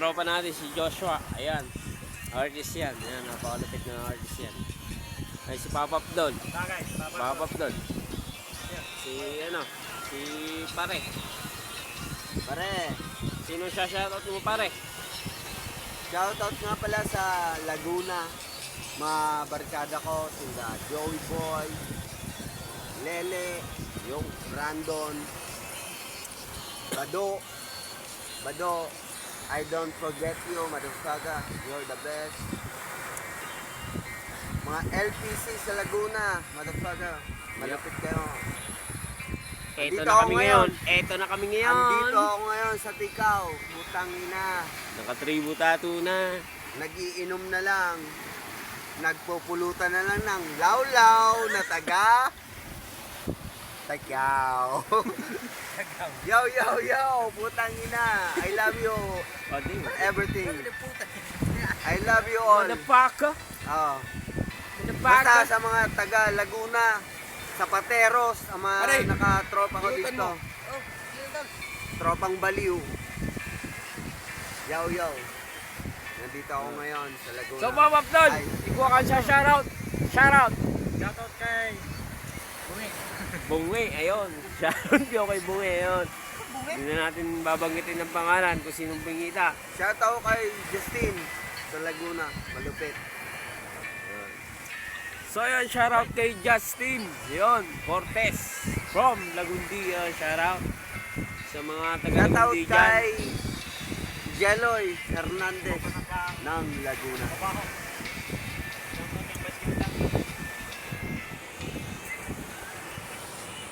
tropa natin si Joshua. Ayan. Artist yan. Ayan, napakalapit na artist yan. Ay, si Papa Abdol. Papa Abdol. Si, si Pare. Pare, Sino siya shoutout mo, Pare? shoutout nga pala sa Laguna. Mga barkada ko, sila Joey Boy, Lele, yung Brandon, Bado, I don't forget you, motherfucker, you're the best. Mga LPC sa Laguna, motherfucker, malapit kayo. Eto Andito na ako kami ngayon. Eto na kami ngayon. Andito ako ngayon sa Tikaw, putang ina. Nakatribo tattoo na. Nagiinom na lang. Nagpupulutan na lang ng lawlaw na taga Takaw. Yo, putang ina. I love you. Everything. I love you all. Motherfucker. Oh. Basta Motherfucker. sa mga taga Laguna, Zapateros, ang mga nakatropa ko dito. Tropang Baliw. Yo. Nandito ako ngayon sa Laguna. So, Papa Abdol, Ay. ikuha ka siya shoutout. Shoutout. Shoutout kay Bungi. Bungi, ayun. Shoutout ko kay Bungi, ayun. Hindi na natin babanggitin ng pangalan kung sinong bingita. Shoutout kay Justin sa Laguna, malupit. So, ayun, shoutout kay Justin. Ayun, Cortez. From Lagundi, shoutout. Sa mga Shoutout taga-Lagundi dyan. kay Jeloy Hernandez ng Laguna.